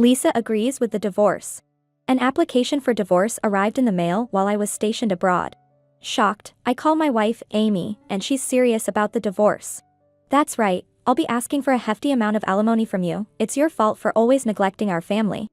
Lisa agrees with the divorce. An application for divorce arrived in the mail while I was stationed abroad. Shocked, I call my wife, Amy, and she's serious about the divorce. That's right, I'll be asking for a hefty amount of alimony from you. It's your fault for always neglecting our family.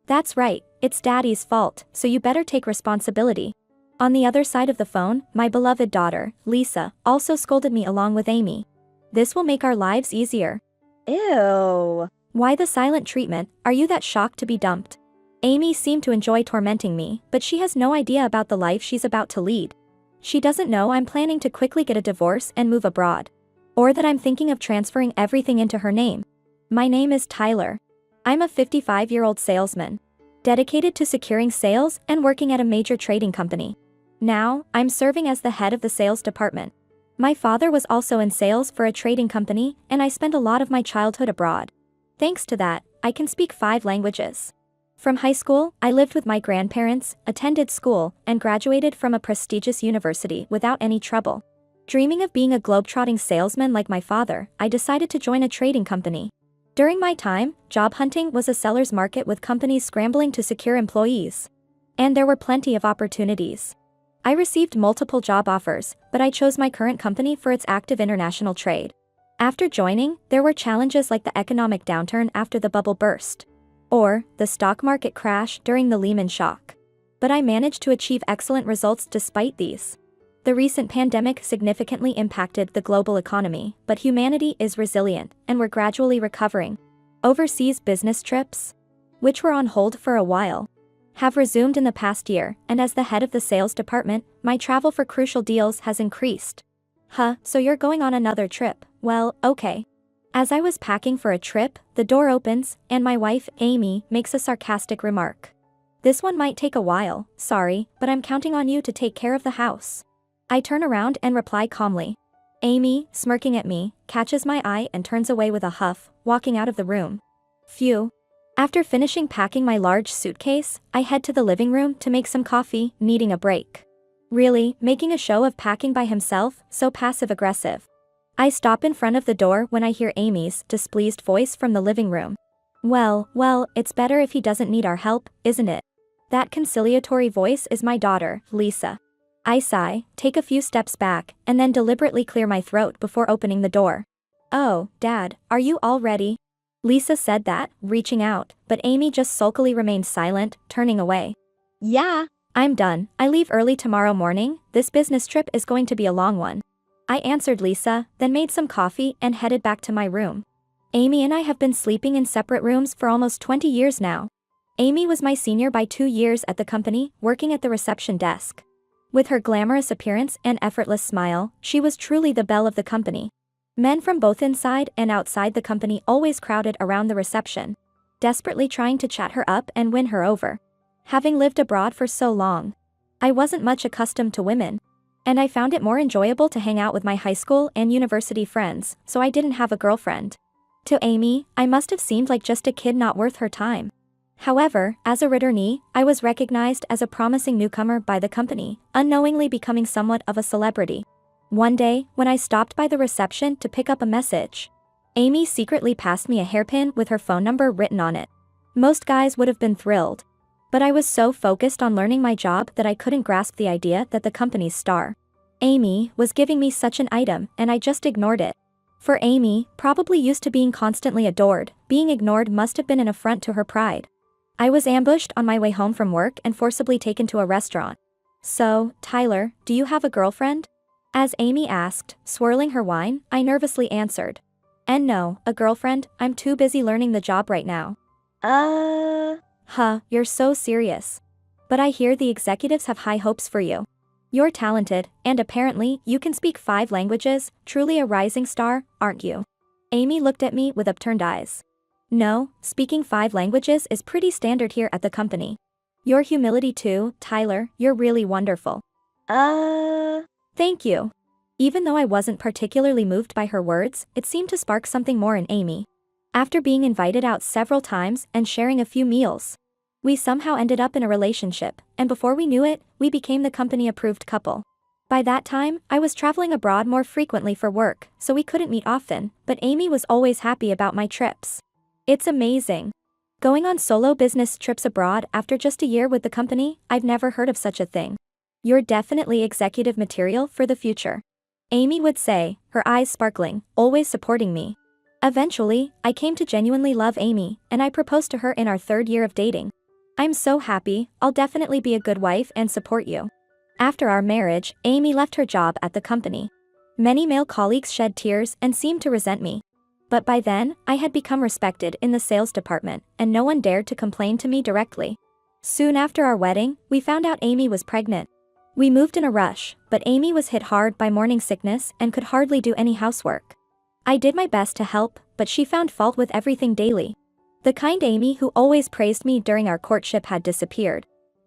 That's right, it's Daddy's fault, so you better take responsibility. On the other side of the phone, my beloved daughter, Lisa, also scolded me along with Amy. This will make our lives easier. Ew. Why the silent treatment? Are you that shocked to be dumped? Amy seemed to enjoy tormenting me, but she has no idea about the life she's about to lead. She doesn't know I'm planning to quickly get a divorce and move abroad. Or that I'm thinking of transferring everything into her name. My name is Tyler. I'm a 55-year-old salesman, dedicated to securing sales and working at a major trading company. Now, I'm serving as the head of the sales department. My father was also in sales for a trading company, and I spent a lot of my childhood abroad. Thanks to that, I can speak 5 languages. From high school, I lived with my grandparents, attended school, and graduated from a prestigious university without any trouble. Dreaming of being a globetrotting salesman like my father, I decided to join a trading company. During my time, job hunting was a seller's market with companies scrambling to secure employees. And there were plenty of opportunities. I received multiple job offers, but I chose my current company for its active international trade. After joining, there were challenges like the economic downturn after the bubble burst. Or, the stock market crash during the Lehman shock. But I managed to achieve excellent results despite these. The recent pandemic significantly impacted the global economy, but humanity is resilient, and we're gradually recovering. Overseas business trips, which were on hold for a while, have resumed in the past year, and as the head of the sales department, my travel for crucial deals has increased. So you're going on another trip? Well, okay. As I was packing for a trip, the door opens, and my wife, Amy, makes a sarcastic remark. This one might take a while, sorry, but I'm counting on you to take care of the house. I turn around and reply calmly. Amy, smirking at me, catches my eye and turns away with a huff, walking out of the room. Phew. After finishing packing my large suitcase, I head to the living room to make some coffee, needing a break. Really, making a show of packing by himself, so passive-aggressive. I stop in front of the door when I hear Amy's displeased voice from the living room. Well, it's better if he doesn't need our help, isn't it? That conciliatory voice is my daughter, Lisa. I sigh, take a few steps back, and then deliberately clear my throat before opening the door. Oh, Dad, are you all ready? Lisa said that, reaching out, but Amy just sulkily remained silent, turning away. Yeah. I'm done, I leave early tomorrow morning, this business trip is going to be a long one. I answered Lisa, then made some coffee and headed back to my room. Amy and I have been sleeping in separate rooms for almost 20 years now. Amy was my senior by 2 years at the company, working at the reception desk. With her glamorous appearance and effortless smile, she was truly the belle of the company. Men from both inside and outside the company always crowded around the reception, desperately trying to chat her up and win her over. Having lived abroad for so long, I wasn't much accustomed to women. And I found it more enjoyable to hang out with my high school and university friends, so I didn't have a girlfriend. To Amy, I must have seemed like just a kid not worth her time. However, as a returnee, I was recognized as a promising newcomer by the company, unknowingly becoming somewhat of a celebrity. One day, when I stopped by the reception to pick up a message, Amy secretly passed me a hairpin with her phone number written on it. Most guys would have been thrilled. But I was so focused on learning my job that I couldn't grasp the idea that the company's star, Amy, was giving me such an item, and I just ignored it. For Amy, probably used to being constantly adored, being ignored must have been an affront to her pride. I was ambushed on my way home from work and forcibly taken to a restaurant. So, Tyler, do you have a girlfriend? As Amy asked, swirling her wine, I nervously answered. And no, a girlfriend, I'm too busy learning the job right now. You're so serious. But I hear the executives have high hopes for you. You're talented, and apparently, you can speak 5 languages, truly a rising star, aren't you? Amy looked at me with upturned eyes. No, speaking 5 languages is pretty standard here at the company. Your humility too, Tyler, you're really wonderful. Thank you. Even though I wasn't particularly moved by her words, it seemed to spark something more in Amy. After being invited out several times and sharing a few meals, we somehow ended up in a relationship, and before we knew it, we became the company-approved couple. By that time, I was traveling abroad more frequently for work, so we couldn't meet often, but Amy was always happy about my trips. It's amazing. Going on solo business trips abroad after just a year with the company? I've never heard of such a thing. You're definitely executive material for the future. Amy would say, her eyes sparkling, always supporting me. Eventually, I came to genuinely love Amy, and I proposed to her in our 3rd year of dating. I'm so happy, I'll definitely be a good wife and support you. After our marriage, Amy left her job at the company. Many male colleagues shed tears and seemed to resent me. But by then, I had become respected in the sales department, and no one dared to complain to me directly. Soon after our wedding, we found out Amy was pregnant. We moved in a rush, but Amy was hit hard by morning sickness and could hardly do any housework. I did my best to help, but she found fault with everything daily. The kind Amy who always praised me during our courtship had disappeared.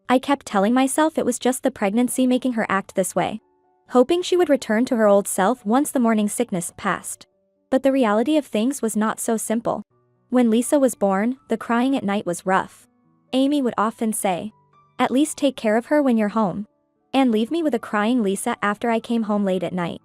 I kept telling myself it was just the pregnancy making her act this way, hoping she would return to her old self once the morning sickness passed. But the reality of things was not so simple. When Lisa was born, the crying at night was rough. Amy would often say, "At least take care of her when you're home," and leave me with a crying Lisa after I came home late at night.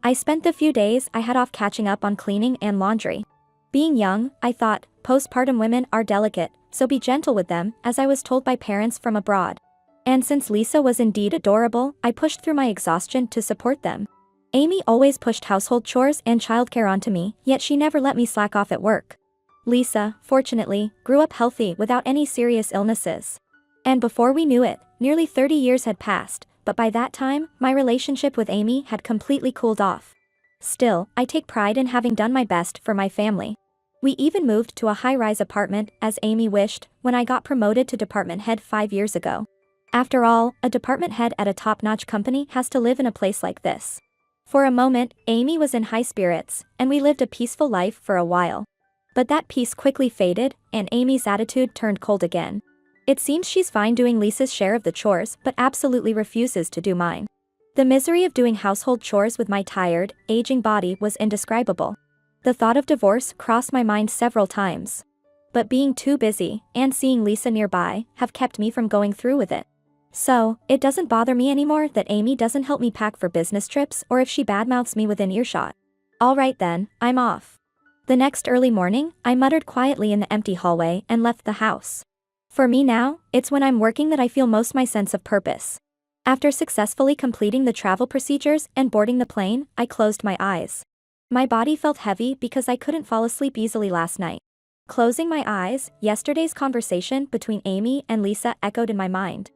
I spent the few days I had off catching up on cleaning and laundry. Being young, I thought, postpartum women are delicate, so be gentle with them, as I was told by parents from abroad. And since Lisa was indeed adorable, I pushed through my exhaustion to support them. Amy always pushed household chores and childcare onto me, yet she never let me slack off at work. Lisa, fortunately, grew up healthy without any serious illnesses. And before we knew it, nearly 30 years had passed, but by that time, my relationship with Amy had completely cooled off. Still, I take pride in having done my best for my family. We even moved to a high-rise apartment, as Amy wished, when I got promoted to department head 5 years ago. After all, a department head at a top-notch company has to live in a place like this. For a moment, Amy was in high spirits, and we lived a peaceful life for a while. But that peace quickly faded, and Amy's attitude turned cold again. It seems she's fine doing Lisa's share of the chores but absolutely refuses to do mine. The misery of doing household chores with my tired, aging body was indescribable. The thought of divorce crossed my mind several times. But being too busy, and seeing Lisa nearby, have kept me from going through with it. So, it doesn't bother me anymore that Amy doesn't help me pack for business trips or if she badmouths me within earshot. Alright then, I'm off. The next early morning, I muttered quietly in the empty hallway and left the house. For me now, it's when I'm working that I feel most my sense of purpose. After successfully completing the travel procedures and boarding the plane, I closed my eyes. My body felt heavy because I couldn't fall asleep easily last night. Closing my eyes, yesterday's conversation between Amy and Lisa echoed in my mind.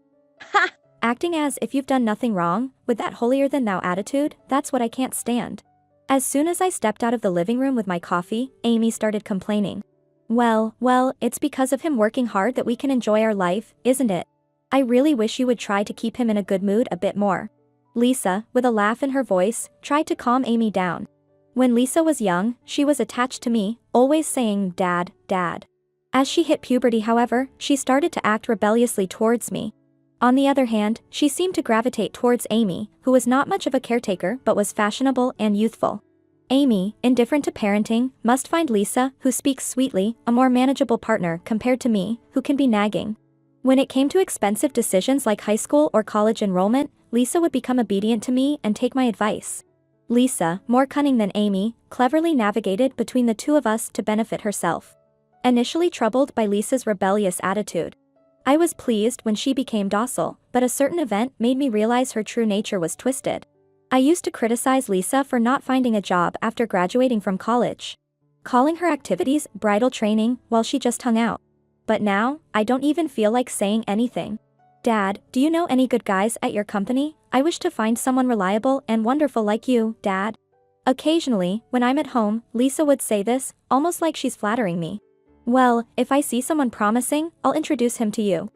Ha! Acting as if you've done nothing wrong, with that holier-than-thou attitude, that's what I can't stand. As soon as I stepped out of the living room with my coffee, Amy started complaining. Well, it's because of him working hard that we can enjoy our life, isn't it? I really wish you would try to keep him in a good mood a bit more. Lisa, with a laugh in her voice, tried to calm Amy down. When Lisa was young, she was attached to me, always saying, "Dad, Dad." As she hit puberty, however, she started to act rebelliously towards me. On the other hand, she seemed to gravitate towards Amy, who was not much of a caretaker but was fashionable and youthful. Amy, indifferent to parenting, must find Lisa, who speaks sweetly, a more manageable partner compared to me, who can be nagging. When it came to expensive decisions like high school or college enrollment, Lisa would become obedient to me and take my advice. Lisa, more cunning than Amy, cleverly navigated between the two of us to benefit herself. Initially troubled by Lisa's rebellious attitude, I was pleased when she became docile, but a certain event made me realize her true nature was twisted. I used to criticize Lisa for not finding a job after graduating from college, calling her activities bridal training while she just hung out. But now, I don't even feel like saying anything. "Dad, do you know any good guys at your company? I wish to find someone reliable and wonderful like you, Dad." Occasionally, when I'm at home, Lisa would say this, almost like she's flattering me. "Well, if I see someone promising, I'll introduce him to you."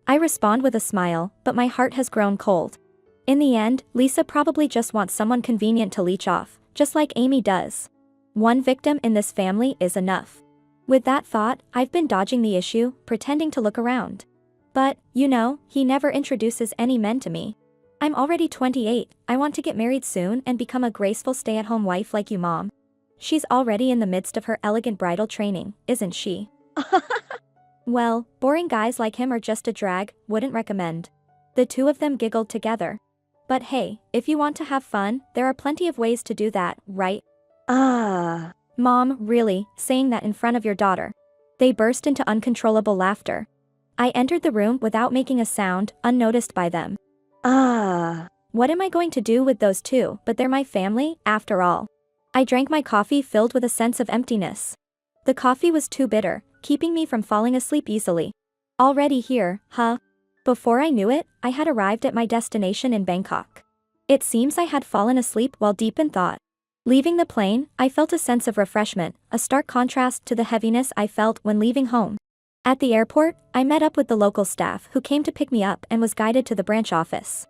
I respond with a smile, but my heart has grown cold. In the end, Lisa probably just wants someone convenient to leech off, just like Amy does. One victim in this family is enough. With that thought, I've been dodging the issue, pretending to look around. But, he never introduces any men to me. I'm already 28, I want to get married soon and become a graceful stay-at-home wife like you, Mom. She's already in the midst of her elegant bridal training, isn't she? Well, boring guys like him are just a drag, wouldn't recommend. The two of them giggled together. But hey, if you want to have fun, there are plenty of ways to do that, right? Ah. Mom, really, saying that in front of your daughter. They burst into uncontrollable laughter. I entered the room without making a sound, unnoticed by them. Ah. What am I going to do with those two, but they're my family, after all. I drank my coffee filled with a sense of emptiness. The coffee was too bitter, keeping me from falling asleep easily. Already here, huh? Before I knew it, I had arrived at my destination in Bangkok. It seems I had fallen asleep while deep in thought. Leaving the plane, I felt a sense of refreshment, a stark contrast to the heaviness I felt when leaving home. At the airport, I met up with the local staff who came to pick me up and was guided to the branch office.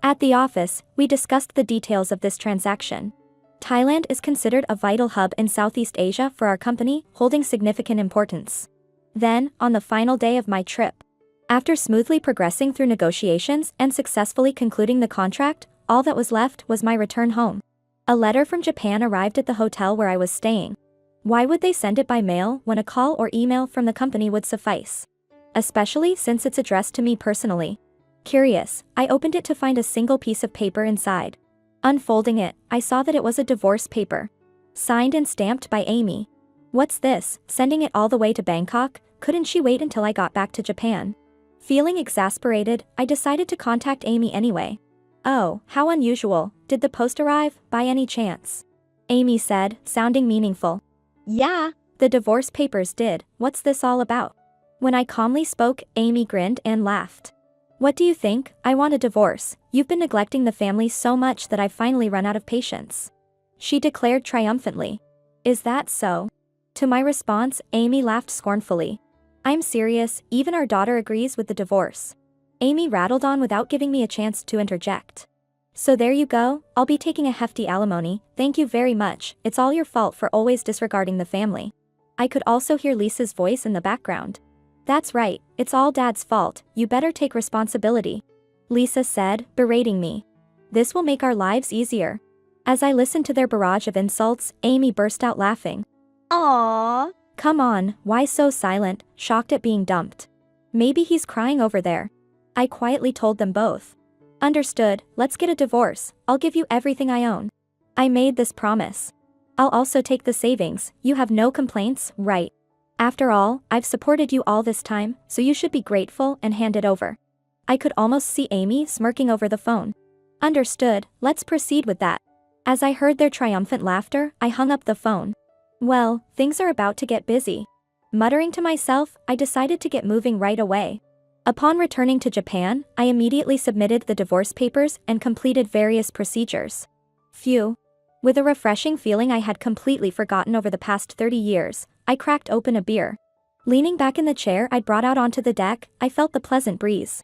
At the office, we discussed the details of this transaction. Thailand is considered a vital hub in Southeast Asia for our company, holding significant importance. Then, on the final day of my trip, after smoothly progressing through negotiations and successfully concluding the contract, all that was left was my return home. A letter from Japan arrived at the hotel where I was staying. Why would they send it by mail when a call or email from the company would suffice? Especially since it's addressed to me personally. Curious, I opened it to find a single piece of paper inside. Unfolding it, I saw that it was a divorce paper. Signed and stamped by Amy. What's this, sending it all the way to Bangkok? Couldn't she wait until I got back to Japan? Feeling exasperated, I decided to contact Amy anyway. Oh, how unusual, did the post arrive, by any chance? Amy said, sounding meaningful. Yeah. The divorce papers did, what's this all about? When I calmly spoke, Amy grinned and laughed. What do you think? I want a divorce, you've been neglecting the family so much that I've finally run out of patience. She declared triumphantly. Is that so? To my response, Amy laughed scornfully. I'm serious, even our daughter agrees with the divorce. Amy rattled on without giving me a chance to interject. So there you go, I'll be taking a hefty alimony, thank you very much, it's all your fault for always disregarding the family. I could also hear Lisa's voice in the background. That's right, it's all Dad's fault, you better take responsibility. Lisa said, berating me. This will make our lives easier. As I listened to their barrage of insults, Amy burst out laughing. Aww. Come on, why so silent, shocked at being dumped? Maybe he's crying over there. I quietly told them both. Understood, let's get a divorce, I'll give you everything I own. I made this promise. I'll also take the savings, you have no complaints, right? After all, I've supported you all this time, so you should be grateful and hand it over. I could almost see Amy smirking over the phone. Understood, let's proceed with that. As I heard their triumphant laughter, I hung up the phone. Well, things are about to get busy. Muttering to myself, I decided to get moving right away. Upon returning to Japan, I immediately submitted the divorce papers and completed various procedures. Phew. With a refreshing feeling I had completely forgotten over the past 30 years, I cracked open a beer. Leaning back in the chair I'd brought out onto the deck, I felt the pleasant breeze.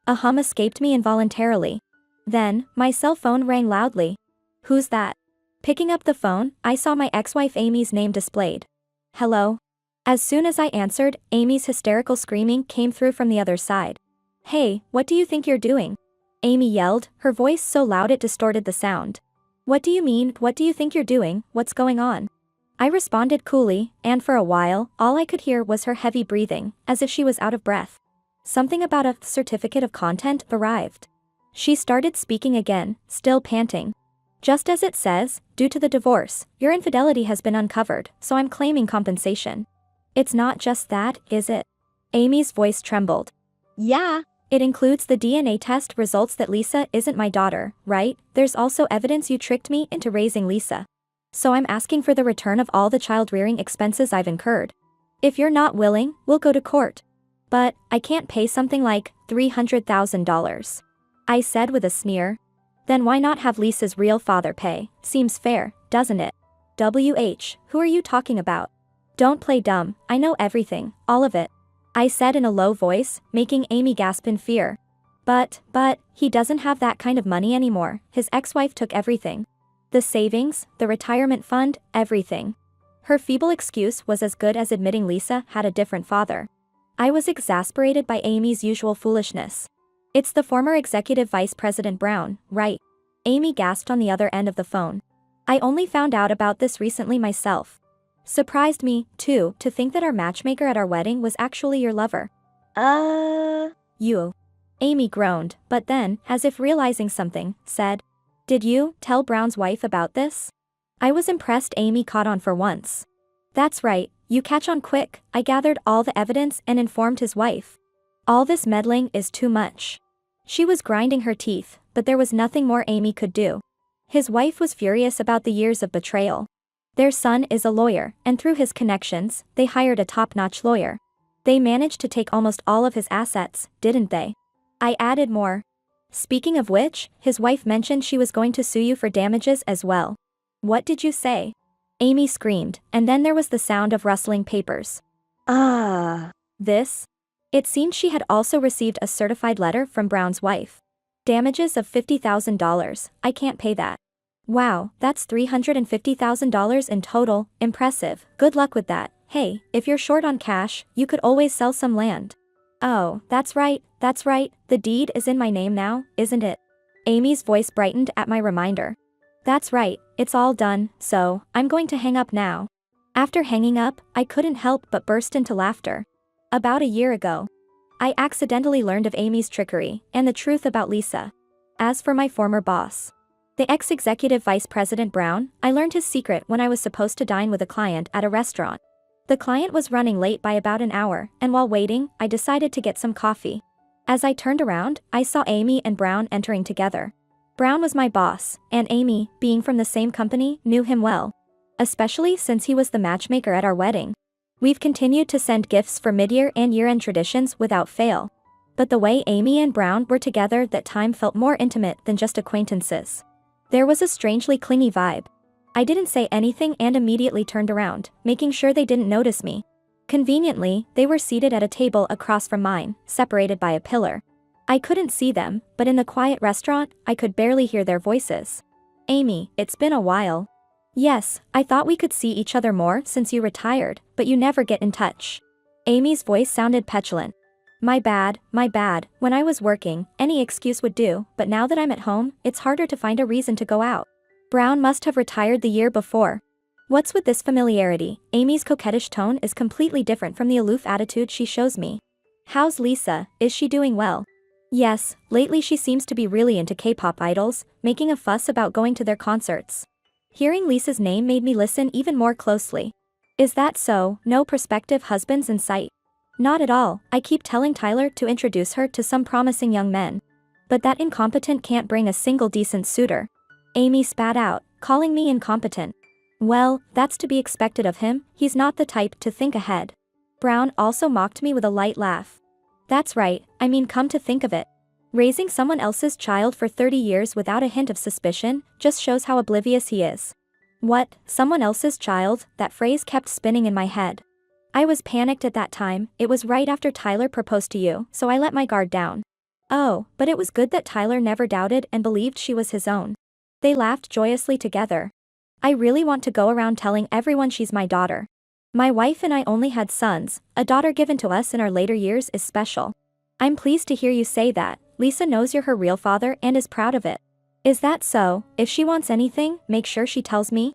A hum escaped me involuntarily. Then, my cell phone rang loudly. Who's that? Picking up the phone, I saw my ex-wife Amy's name displayed. Hello? As soon as I answered, Amy's hysterical screaming came through from the other side. Hey, what do you think you're doing? Amy yelled, her voice so loud it distorted the sound. What do you mean, what do you think you're doing, what's going on? I responded coolly, and for a while, all I could hear was her heavy breathing, as if she was out of breath. Something about a certificate of content arrived. She started speaking again, still panting. Just as it says, due to the divorce, your infidelity has been uncovered, so I'm claiming compensation. It's not just that, is it? Amy's voice trembled. Yeah. It includes the DNA test results that Lisa isn't my daughter, right? There's also evidence you tricked me into raising Lisa. So I'm asking for the return of all the child-rearing expenses I've incurred. If you're not willing, we'll go to court. But, I can't pay something like $300,000. I said with a sneer. Then why not have Lisa's real father pay? Seems fair, doesn't it? Who are you talking about? Don't play dumb, I know everything, all of it. I said in a low voice, making Amy gasp in fear. But, he doesn't have that kind of money anymore, his ex-wife took everything. The savings, the retirement fund, everything. Her feeble excuse was as good as admitting Lisa had a different father. I was exasperated by Amy's usual foolishness. It's the former executive vice president Brown, right? Amy gasped on the other end of the phone. I only found out about this recently myself. Surprised me, too, to think that our matchmaker at our wedding was actually your lover. You. Amy groaned, but then, as if realizing something, said, Did you tell Brown's wife about this? I was impressed Amy caught on for once. That's right, You catch on quick. I gathered all the evidence and informed his wife. All this meddling is too much. She was grinding her teeth, but there was nothing more Amy could do. His wife was furious about the years of betrayal. Their son is a lawyer, and through his connections, they hired a top-notch lawyer. They managed to take almost all of his assets, didn't they? I added more. Speaking of which, his wife mentioned she was going to sue you for damages as well. What did you say? Amy screamed, and then there was the sound of rustling papers. This? It seemed she had also received a certified letter from Brown's wife. Damages of $50,000, I can't pay that. Wow, that's $350,000 in total, impressive, good luck with that. Hey, if you're short on cash, you could always sell some land. Oh, that's right, the deed is in my name now, isn't it? Amy's voice brightened at my reminder. That's right, it's all done, so, I'm going to hang up now. After hanging up, I couldn't help but burst into laughter. About a year ago, I accidentally learned of Amy's trickery and the truth about Lisa. As for my former boss, the ex-executive vice president Brown, I learned his secret when I was supposed to dine with a client at a restaurant. The client was running late by about an hour, and while waiting, I decided to get some coffee. As I turned around, I saw Amy and Brown entering together. Brown was my boss, and Amy, being from the same company, knew him well. Especially since he was the matchmaker at our wedding. We've continued to send gifts for mid-year and year-end traditions without fail. But the way Amy and Brown were together that time felt more intimate than just acquaintances. There was a strangely clingy vibe. I didn't say anything and immediately turned around, making sure they didn't notice me. Conveniently, they were seated at a table across from mine, separated by a pillar. I couldn't see them, but in the quiet restaurant, I could barely hear their voices. Amy, it's been a while. Yes, I thought we could see each other more since you retired, but you never get in touch. Amy's voice sounded petulant. My bad, when I was working, any excuse would do, but now that I'm at home, it's harder to find a reason to go out. Brown must have retired the year before. What's with this familiarity? Amy's coquettish tone is completely different from the aloof attitude she shows me. How's Lisa, is she doing well? Yes, lately she seems to be really into K-pop idols, making a fuss about going to their concerts. Hearing Lisa's name made me listen even more closely. Is that so? No prospective husbands in sight? Not at all, I keep telling Tyler to introduce her to some promising young men. But that incompetent can't bring a single decent suitor. Amy spat out, calling me incompetent. Well, that's to be expected of him, he's not the type to think ahead. Brown also mocked me with a light laugh. That's right, I mean come to think of it. Raising someone else's child for 30 years without a hint of suspicion just shows how oblivious he is. What, someone else's child? That phrase kept spinning in my head. I was panicked at that time, it was right after Tyler proposed to you, so I let my guard down. Oh, but it was good that Tyler never doubted and believed she was his own. They laughed joyously together. I really want to go around telling everyone she's my daughter. My wife and I only had sons, a daughter given to us in our later years is special. I'm pleased to hear you say that. Lisa knows you're her real father and is proud of it. Is that so? If she wants anything, make sure she tells me.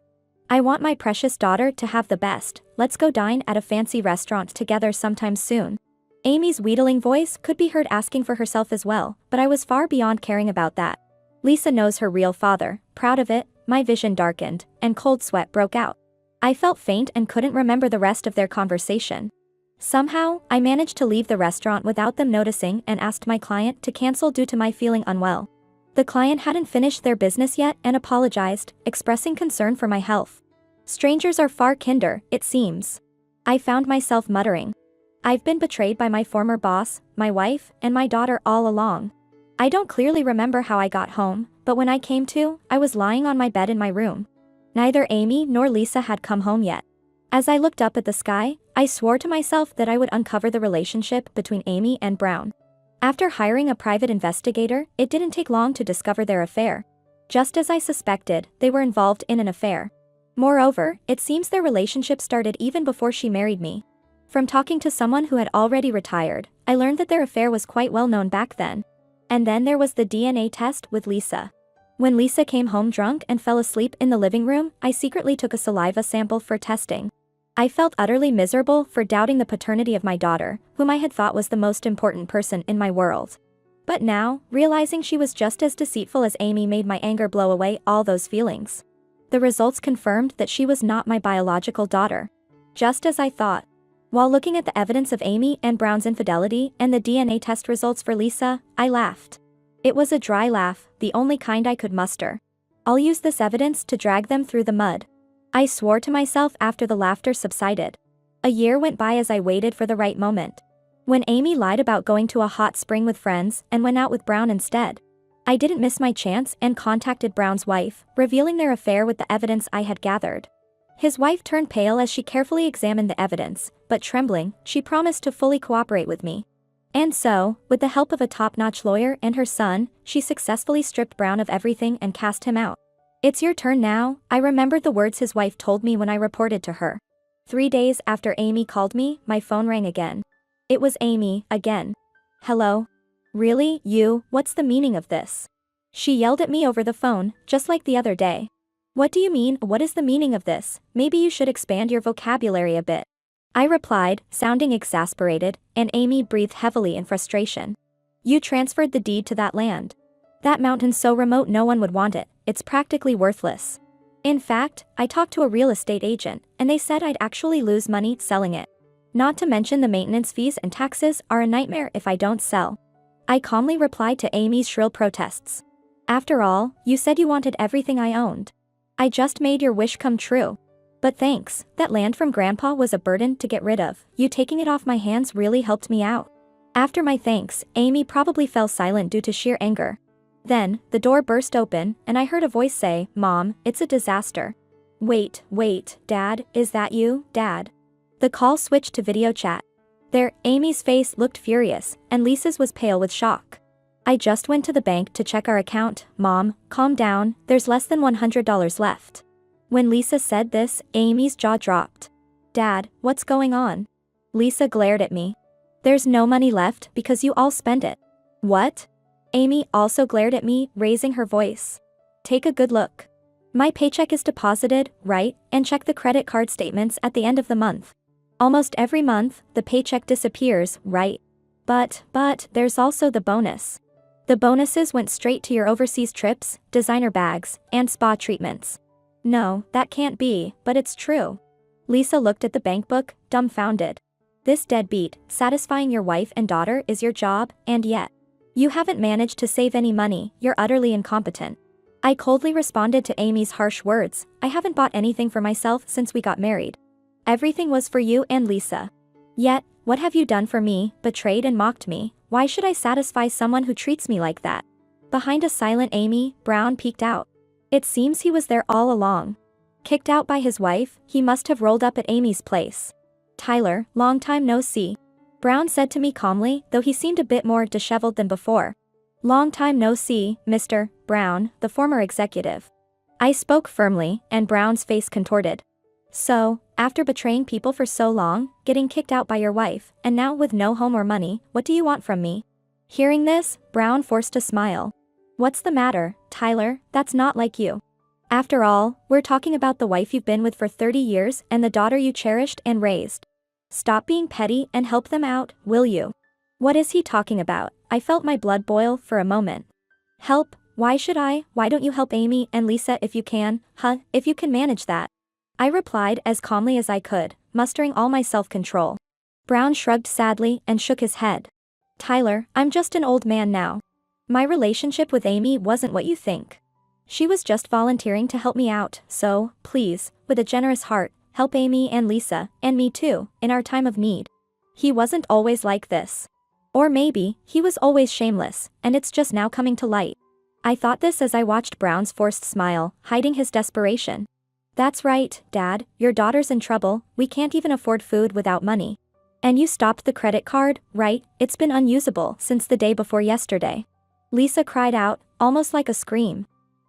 I want my precious daughter to have the best. Let's go dine at a fancy restaurant together sometime soon. Amy's wheedling voice could be heard asking for herself as well, but I was far beyond caring about that. Lisa knows her real father, proud of it. My vision darkened, and cold sweat broke out. I felt faint and couldn't remember the rest of their conversation. Somehow, I managed to leave the restaurant without them noticing and asked my client to cancel due to my feeling unwell. The client hadn't finished their business yet and apologized, expressing concern for my health. Strangers are far kinder, it seems. I found myself muttering. I've been betrayed by my former boss, my wife, and my daughter all along. I don't clearly remember how I got home, but when I came to, I was lying on my bed in my room. Neither Amy nor Lisa had come home yet. As I looked up at the sky, I swore to myself that I would uncover the relationship between Amy and Brown. After hiring a private investigator, it didn't take long to discover their affair. Just as I suspected, they were involved in an affair. Moreover, it seems their relationship started even before she married me. From talking to someone who had already retired, I learned that their affair was quite well known back then. And then there was the DNA test with Lisa. When Lisa came home drunk and fell asleep in the living room, I secretly took a saliva sample for testing. I felt utterly miserable for doubting the paternity of my daughter, whom I had thought was the most important person in my world. But now, realizing she was just as deceitful as Amy made my anger blow away all those feelings. The results confirmed that she was not my biological daughter. Just as I thought. While looking at the evidence of Amy and Brown's infidelity and the DNA test results for Lisa, I laughed. It was a dry laugh, the only kind I could muster. I'll use this evidence to drag them through the mud. I swore to myself after the laughter subsided. A year went by as I waited for the right moment. When Amy lied about going to a hot spring with friends and went out with Brown instead, I didn't miss my chance and contacted Brown's wife, revealing their affair with the evidence I had gathered. His wife turned pale as she carefully examined the evidence, but trembling, she promised to fully cooperate with me. And so, with the help of a top-notch lawyer and her son, she successfully stripped Brown of everything and cast him out. "It's your turn now," I remembered the words his wife told me when I reported to her. 3 days after Amy called me, my phone rang again. It was Amy, again. "Hello? Really, you, what's the meaning of this?" She yelled at me over the phone, just like the other day. "What do you mean, what is the meaning of this? Maybe you should expand your vocabulary a bit." I replied, sounding exasperated, and Amy breathed heavily in frustration. "You transferred the deed to that land. That mountain's so remote no one would want it, it's practically worthless. In fact, I talked to a real estate agent, and they said I'd actually lose money selling it. Not to mention the maintenance fees and taxes are a nightmare if I don't sell." I calmly replied to Amy's shrill protests. "After all, you said you wanted everything I owned. I just made your wish come true. But thanks, that land from Grandpa was a burden to get rid of, you taking it off my hands really helped me out." After my thanks, Amy probably fell silent due to sheer anger. Then, the door burst open, and I heard a voice say, "Mom, it's a disaster." Wait, Dad, is that you, Dad?" The call switched to video chat. There, Amy's face looked furious, and Lisa's was pale with shock. "I just went to the bank to check our account, Mom, calm down, there's less than $100 left." When Lisa said this, Amy's jaw dropped. "Dad, what's going on?" Lisa glared at me. "There's no money left because you all spent it." "What?" Amy also glared at me, raising her voice. "Take a good look. My paycheck is deposited, right, and check the credit card statements at the end of the month. Almost every month, the paycheck disappears, right? But, there's also the bonus. The bonuses went straight to your overseas trips, designer bags, and spa treatments." "No, that can't be, but it's true." Lisa looked at the bank book, dumbfounded. "This deadbeat, satisfying your wife and daughter is your job, and yet you haven't managed to save any money, you're utterly incompetent." I coldly responded to Amy's harsh words, "I haven't bought anything for myself since we got married. Everything was for you and Lisa. Yet, what have you done for me, betrayed and mocked me? Why should I satisfy someone who treats me like that?" Behind a silent Amy, Brown peeked out. It seems he was there all along. Kicked out by his wife, he must have rolled up at Amy's place. "Tyler, long time no see," Brown said to me calmly, though he seemed a bit more disheveled than before. "Long time no see, Mr. Brown, the former executive." I spoke firmly, and Brown's face contorted. "So, after betraying people for so long, getting kicked out by your wife, and now with no home or money, what do you want from me?" Hearing this, Brown forced a smile. "What's the matter, Tyler? That's not like you. After all, we're talking about the wife you've been with for 30 years and the daughter you cherished and raised. Stop being petty and help them out, will you?" What is he talking about? I felt my blood boil for a moment. "Help? Why should I? Why don't you help Amy and Lisa if you can, if you can manage that?" I replied as calmly as I could, mustering all my self-control. Brown shrugged sadly and shook his head. "Tyler, I'm just an old man now. My relationship with Amy wasn't what you think. She was just volunteering to help me out, so, please, with a generous heart, help Amy and Lisa, and me too, in our time of need. He wasn't always like this. Or maybe, he was always shameless, and it's just now coming to light." I thought this as I watched Brown's forced smile, hiding his desperation. "That's right, Dad, your daughter's in trouble, we can't even afford food without money. And you stopped the credit card, right? It's been unusable since the day before yesterday." Lisa cried out, almost like a scream.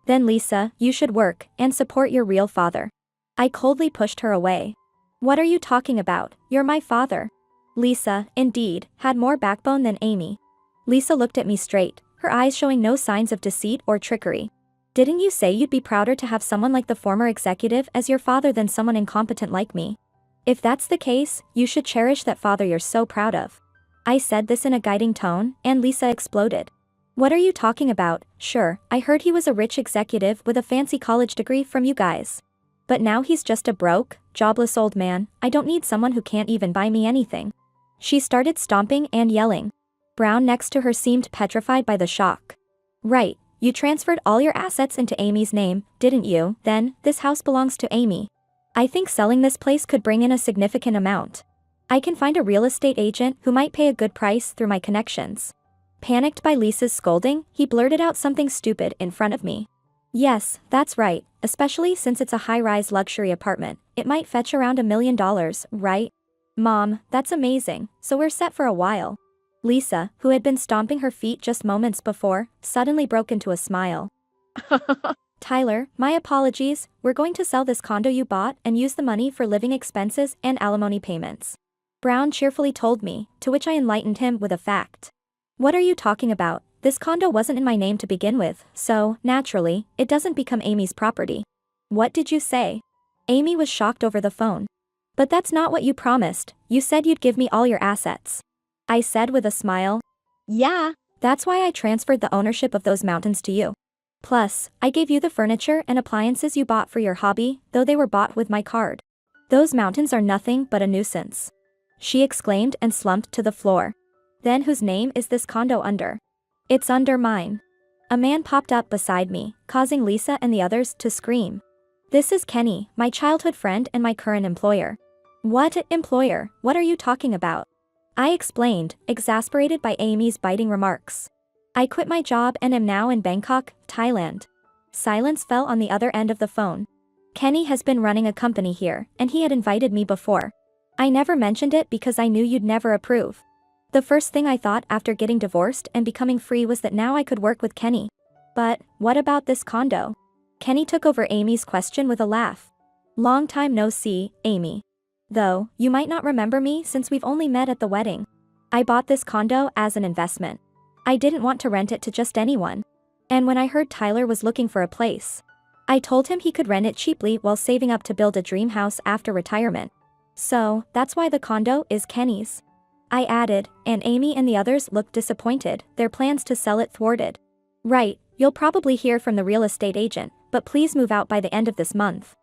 "Then Lisa, you should work, and support your real father." I coldly pushed her away. "What are you talking about? You're my father." Lisa, indeed, had more backbone than Amy. Lisa looked at me straight, her eyes showing no signs of deceit or trickery. "Didn't you say you'd be prouder to have someone like the former executive as your father than someone incompetent like me? If that's the case, you should cherish that father you're so proud of." I said this in a guiding tone, and Lisa exploded. "What are you talking about? Sure, I heard he was a rich executive with a fancy college degree from you guys. But now he's just a broke, jobless old man. I don't need someone who can't even buy me anything. She started stomping and yelling. Brown next to her seemed petrified by the shock. Right, you transferred all your assets into Amy's name, didn't you? Then, this house belongs to Amy. I think selling this place could bring in a significant amount. I can find a real estate agent who might pay a good price through my connections. Panicked by Lisa's scolding, he blurted out something stupid in front of me. Yes, that's right, especially since it's a high-rise luxury apartment. It might fetch around $1 million, right? Mom, that's amazing, so we're set for a while. Lisa, who had been stomping her feet just moments before, suddenly broke into a smile. Tyler, my apologies, we're going to sell this condo you bought and use the money for living expenses and alimony payments. Brown cheerfully told me, to which I enlightened him with a fact. What are you talking about? This condo wasn't in my name to begin with, so, naturally, it doesn't become Amy's property. What did you say? Amy was shocked over the phone. But that's not what you promised, you said you'd give me all your assets. I said with a smile. Yeah. That's why I transferred the ownership of those mountains to you. Plus, I gave you the furniture and appliances you bought for your hobby, though they were bought with my card. Those mountains are nothing but a nuisance. She exclaimed and slumped to the floor. Then whose name is this condo under? It's under mine. A man popped up beside me, causing Lisa and the others to scream. This is Kenny, my childhood friend and my current employer. What employer? What are you talking about? I explained, exasperated by Amy's biting remarks. I quit my job and am now in Bangkok, Thailand. Silence fell on the other end of the phone. Kenny has been running a company here, and he had invited me before. I never mentioned it because I knew you'd never approve. The first thing I thought after getting divorced and becoming free was that now I could work with Kenny. But, what about this condo? Kenny took over Amy's question with a laugh. Long time no see, Amy. Though, you might not remember me since we've only met at the wedding. I bought this condo as an investment. I didn't want to rent it to just anyone. And when I heard Tyler was looking for a place, I told him he could rent it cheaply while saving up to build a dream house after retirement. So, that's why the condo is Kenny's. I added, and Amy and the others looked disappointed, their plans to sell it thwarted. Right, you'll probably hear from the real estate agent, but please move out by the end of this month.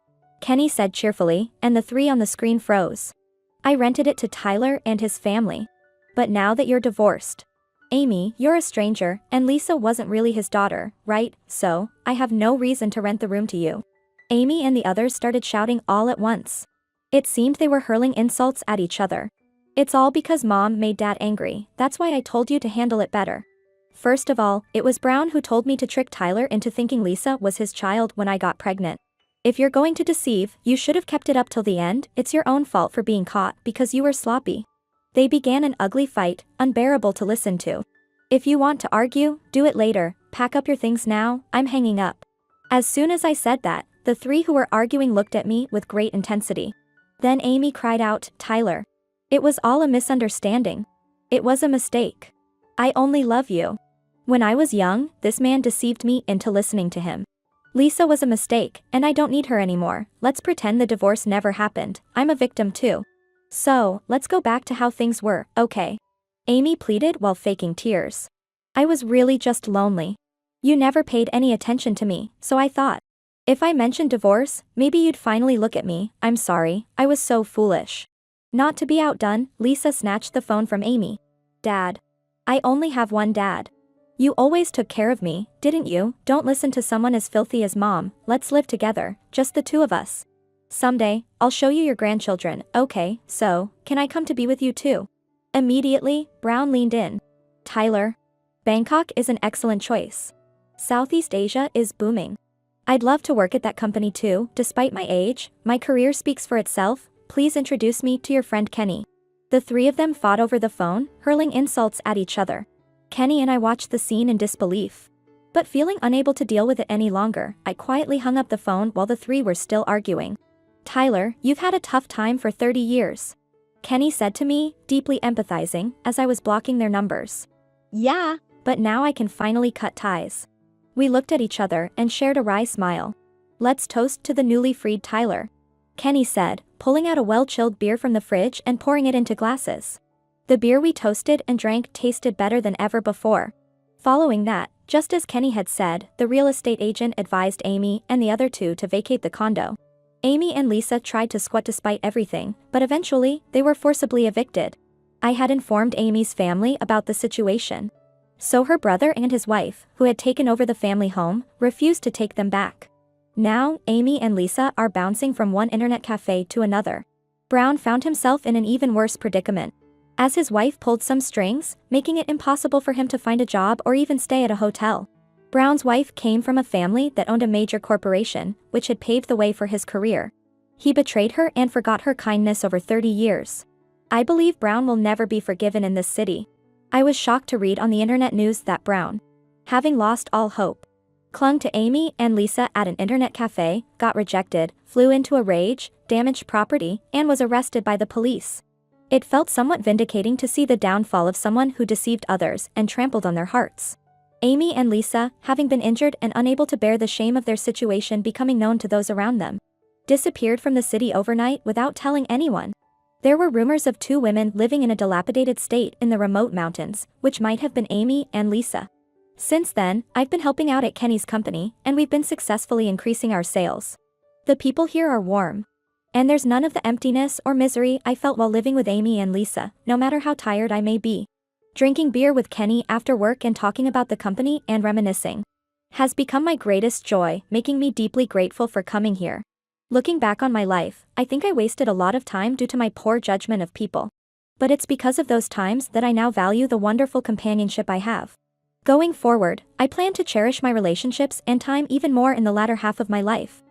Kenny said cheerfully, and the three on the screen froze. I rented it to Tyler and his family. But now that you're divorced, Amy, you're a stranger, and Lisa wasn't really his daughter, right? So, I have no reason to rent the room to you. Amy and the others started shouting all at once. It seemed they were hurling insults at each other. It's all because Mom made Dad angry, that's why I told you to handle it better. First of all, it was Brown who told me to trick Tyler into thinking Lisa was his child when I got pregnant. If you're going to deceive, you should have kept it up till the end, it's your own fault for being caught because you were sloppy. They began an ugly fight, unbearable to listen to. If you want to argue, do it later, pack up your things now, I'm hanging up. As soon as I said that, the three who were arguing looked at me with great intensity. Then Amy cried out, Tyler. It was all a misunderstanding. It was a mistake. I only love you. When I was young, this man deceived me into listening to him. Lisa was a mistake, and I don't need her anymore, let's pretend the divorce never happened, I'm a victim too. So, let's go back to how things were, okay? Amy pleaded while faking tears. I was really just lonely. You never paid any attention to me, so I thought. If I mentioned divorce, maybe you'd finally look at me, I'm sorry, I was so foolish. Not to be outdone, Lisa snatched the phone from Amy. Dad. I only have one dad. You always took care of me, didn't you? Don't listen to someone as filthy as Mom, let's live together, just the two of us. Someday, I'll show you your grandchildren, okay, so, can I come to be with you too? Immediately, Brown leaned in. Tyler. Bangkok is an excellent choice. Southeast Asia is booming. I'd love to work at that company too, despite my age, my career speaks for itself, please introduce me to your friend Kenny. The three of them fought over the phone, hurling insults at each other. Kenny and I watched the scene in disbelief. But feeling unable to deal with it any longer, I quietly hung up the phone while the three were still arguing. Tyler, you've had a tough time for 30 years. Kenny said to me, deeply empathizing, as I was blocking their numbers. Yeah. But now I can finally cut ties. We looked at each other and shared a wry smile. Let's toast to the newly freed Tyler. Kenny said, pulling out a well-chilled beer from the fridge and pouring it into glasses. The beer we toasted and drank tasted better than ever before. Following that, just as Kenny had said, the real estate agent advised Amy and the other two to vacate the condo. Amy and Lisa tried to squat despite everything, but eventually, they were forcibly evicted. I had informed Amy's family about the situation. So her brother and his wife, who had taken over the family home, refused to take them back. Now, Amy and Lisa are bouncing from one internet cafe to another. Brown found himself in an even worse predicament, as his wife pulled some strings, making it impossible for him to find a job or even stay at a hotel. Brown's wife came from a family that owned a major corporation, which had paved the way for his career. He betrayed her and forgot her kindness over 30 years. I believe Brown will never be forgiven in this city. I was shocked to read on the internet news that Brown, having lost all hope, clung to Amy and Lisa at an internet cafe, got rejected, flew into a rage, damaged property, and was arrested by the police. It felt somewhat vindicating to see the downfall of someone who deceived others and trampled on their hearts. Amy and Lisa, having been injured and unable to bear the shame of their situation becoming known to those around them, disappeared from the city overnight without telling anyone. There were rumors of 2 women living in a dilapidated state in the remote mountains, which might have been Amy and Lisa. Since then, I've been helping out at Kenny's company, and we've been successfully increasing our sales. The people here are warm. And there's none of the emptiness or misery I felt while living with Amy and Lisa, no matter how tired I may be. Drinking beer with Kenny after work and talking about the company and reminiscing has become my greatest joy, making me deeply grateful for coming here. Looking back on my life, I think I wasted a lot of time due to my poor judgment of people. But it's because of those times that I now value the wonderful companionship I have. Going forward, I plan to cherish my relationships and time even more in the latter half of my life.